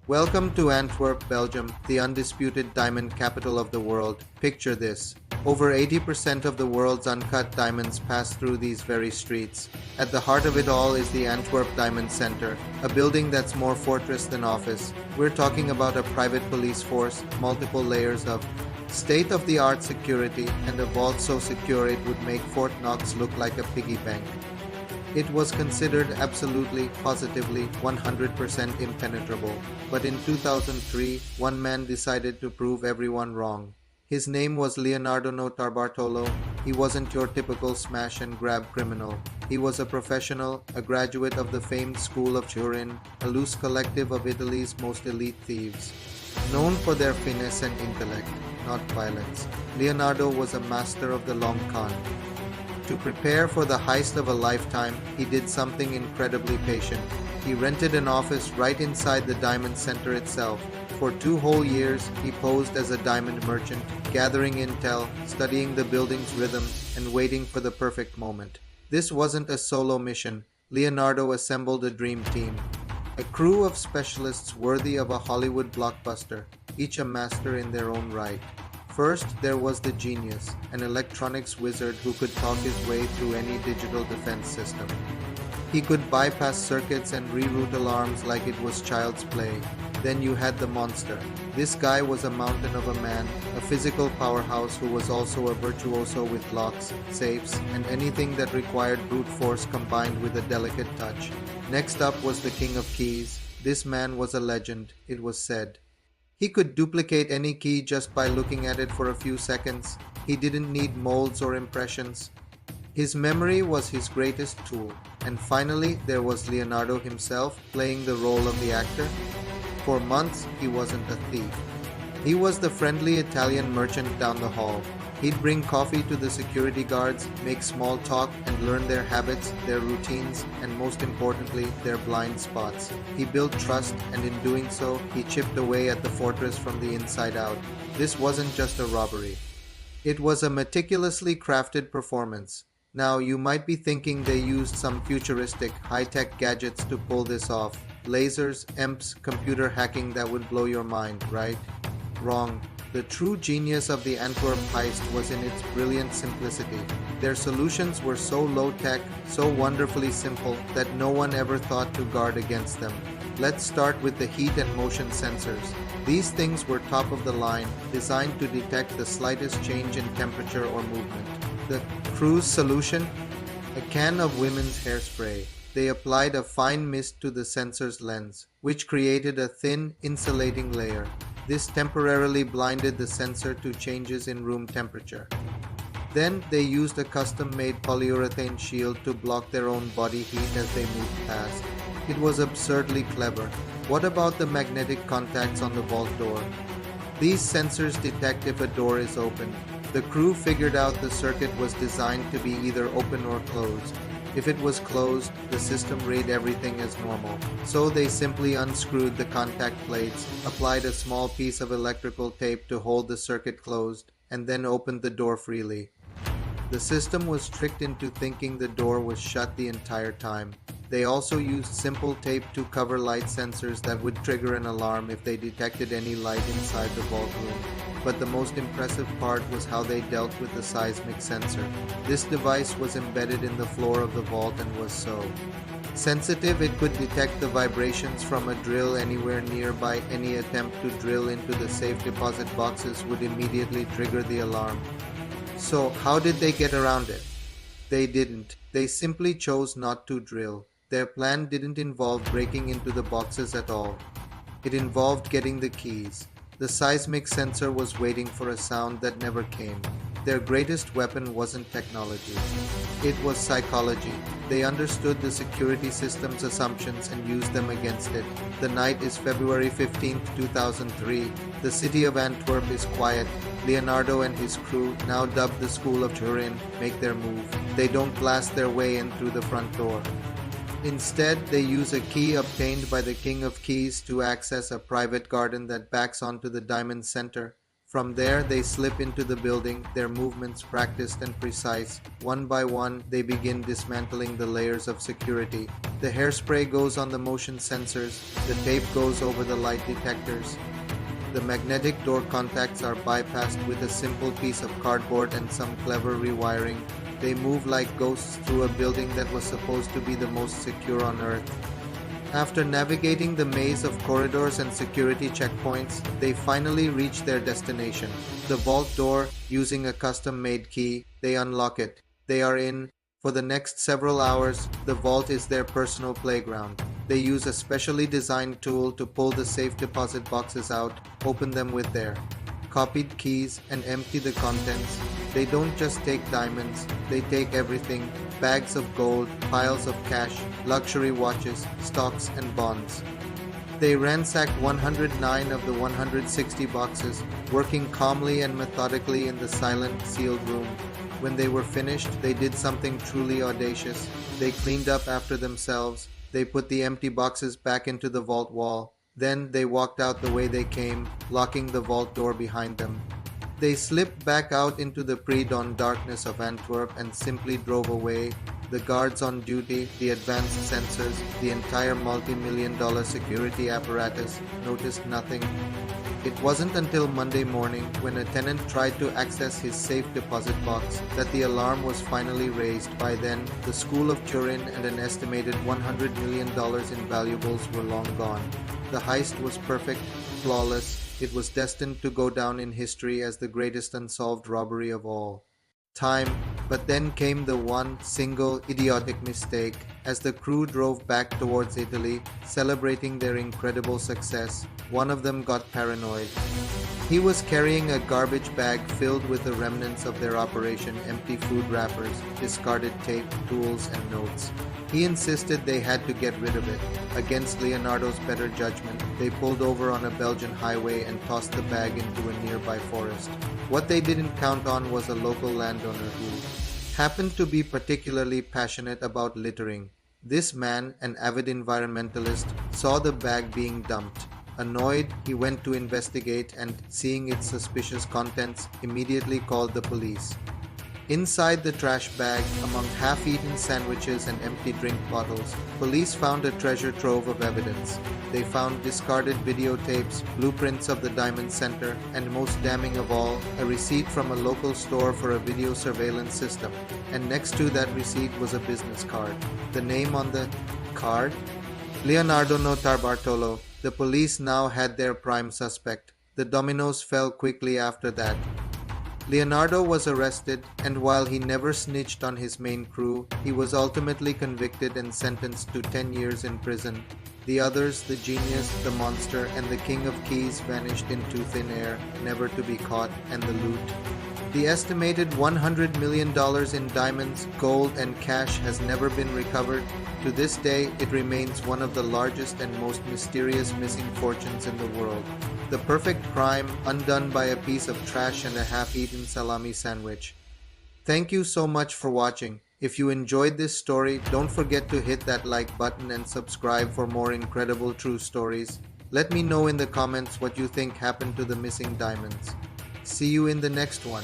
Welcome to Antwerp, Belgium, the undisputed diamond capital of the world. Picture this. Over 80% of the world's uncut diamonds pass through these very streets. At the heart of it all is the Antwerp Diamond Center, a building that's more fortress than office. We're talking about a private police force, multiple layers of state-of-the-art security, and a vault so secure it would make Fort Knox look like a piggy bank. It was considered absolutely, positively, 100% impenetrable. But in 2003, one man decided to prove everyone wrong. His name was Leonardo Notarbartolo. He wasn't your typical smash and grab criminal. He was a professional, a graduate of the famed school of Turin, a loose collective of Italy's most elite thieves. Known for their finesse and intellect, not violence, Leonardo was a master of the long con. To prepare for the heist of a lifetime, he did something incredibly patient. He rented an office right inside the Diamond Center itself. For 2 whole years, he posed as a diamond merchant, gathering intel, studying the building's rhythm, and waiting for the perfect moment. This wasn't a solo mission. Leonardo assembled a dream team. A crew of specialists worthy of a Hollywood blockbuster, each a master in their own right. First, there was the genius, an electronics wizard who could talk his way through any digital defense system. He could bypass circuits and reroute alarms like it was child's play. Then you had the monster. This guy was a mountain of a man, a physical powerhouse who was also a virtuoso with locks, safes, and anything that required brute force combined with a delicate touch. Next up was the King of Keys. This man was a legend, it was said. He could duplicate any key just by looking at it for a few seconds. He didn't need molds or impressions. His memory was his greatest tool. And finally, there was Leonardo himself, playing the role of the actor. For months, he wasn't a thief. He was the friendly Italian merchant down the hall. He'd bring coffee to the security guards, make small talk, and learn their habits, their routines, and most importantly, their blind spots. He built trust, and in doing so, he chipped away at the fortress from the inside out. This wasn't just a robbery. It was a meticulously crafted performance. Now, you might be thinking they used some futuristic, high-tech gadgets to pull this off. Lasers, EMPs, computer hacking that would blow your mind, right? Wrong. The true genius of the Antwerp heist was in its brilliant simplicity. Their solutions were so low-tech, so wonderfully simple, that no one ever thought to guard against them. Let's start with the heat and motion sensors. These things were top of the line, designed to detect the slightest change in temperature or movement. The crew's solution? A can of women's hairspray. They applied a fine mist to the sensor's lens, which created a thin, insulating layer. This temporarily blinded the sensor to changes in room temperature. Then they used a custom-made polyurethane shield to block their own body heat as they moved past. It was absurdly clever. What about the magnetic contacts on the vault door? These sensors detect if a door is open. The crew figured out the circuit was designed to be either open or closed. If it was closed, the system read everything as normal. So they simply unscrewed the contact plates, applied a small piece of electrical tape to hold the circuit closed, and then opened the door freely. The system was tricked into thinking the door was shut the entire time. They also used simple tape to cover light sensors that would trigger an alarm if they detected any light inside the vault room. But the most impressive part was how they dealt with the seismic sensor. This device was embedded in the floor of the vault and was so sensitive it could detect the vibrations from a drill anywhere nearby. Any attempt to drill into the safe deposit boxes would immediately trigger the alarm. So, how did they get around it? They didn't. They simply chose not to drill. Their plan didn't involve breaking into the boxes at all. It involved getting the keys. The seismic sensor was waiting for a sound that never came. Their greatest weapon wasn't technology. It was psychology. They understood the security system's assumptions and used them against it. The night is February 15, 2003. The city of Antwerp is quiet. Leonardo and his crew, now dubbed the School of Turin, make their move. They don't blast their way in through the front door. Instead, they use a key obtained by the King of Keys to access a private garden that backs onto the Diamond Center. From there, they slip into the building, their movements practiced and precise. One by one, they begin dismantling the layers of security. The hairspray goes on the motion sensors, the tape goes over the light detectors. The magnetic door contacts are bypassed with a simple piece of cardboard and some clever rewiring. They move like ghosts through a building that was supposed to be the most secure on Earth. After navigating the maze of corridors and security checkpoints, they finally reach their destination. The vault door, using a custom-made key, they unlock it. They are in. For the next several hours, the vault is their personal playground. They use a specially designed tool to pull the safe deposit boxes out, open them with their copied keys, and empty the contents. They don't just take diamonds, they take everything: bags of gold, piles of cash, luxury watches, stocks, and bonds. They ransacked 109 of the 160 boxes, working calmly and methodically in the silent, sealed room. When they were finished, they did something truly audacious. They cleaned up after themselves. They put the empty boxes back into the vault wall. Then they walked out the way they came, locking the vault door behind them. They slipped back out into the pre-dawn darkness of Antwerp and simply drove away. The guards on duty, the advanced sensors, the entire multi-million-dollar security apparatus noticed nothing. It wasn't until Monday morning, when a tenant tried to access his safe deposit box, that the alarm was finally raised. By then, the school of Turin and an estimated $100 million in valuables were long gone. The heist was perfect, flawless. It was destined to go down in history as the greatest unsolved robbery of all time. But then came the one single idiotic mistake. As the crew drove back towards Italy, celebrating their incredible success, one of them got paranoid. He was carrying a garbage bag filled with the remnants of their operation: empty food wrappers, discarded tape, tools, and notes. He insisted they had to get rid of it. Against Leonardo's better judgment, they pulled over on a Belgian highway and tossed the bag into a nearby forest. What they didn't count on was a local landowner who happened to be particularly passionate about littering. This man, an avid environmentalist, saw the bag being dumped. Annoyed, he went to investigate and, seeing its suspicious contents, immediately called the police. Inside the trash bag, among half-eaten sandwiches and empty drink bottles, police found a treasure trove of evidence. They found discarded videotapes, blueprints of the Diamond Center, and most damning of all, a receipt from a local store for a video surveillance system. And next to that receipt was a business card. The name on the card? Leonardo Notarbartolo. The police now had their prime suspect. The dominoes fell quickly after that. Leonardo was arrested, and while he never snitched on his main crew, he was ultimately convicted and sentenced to 10 years in prison. The others, the genius, the monster, and the king of keys, vanished into thin air, never to be caught, and the loot. The estimated $100 million in diamonds, gold, and cash has never been recovered. To this day, it remains one of the largest and most mysterious missing fortunes in the world. The perfect crime, undone by a piece of trash and a half-eaten salami sandwich. Thank you so much for watching. If you enjoyed this story, don't forget to hit that like button and subscribe for more incredible true stories. Let me know in the comments what you think happened to the missing diamonds. See you in the next one.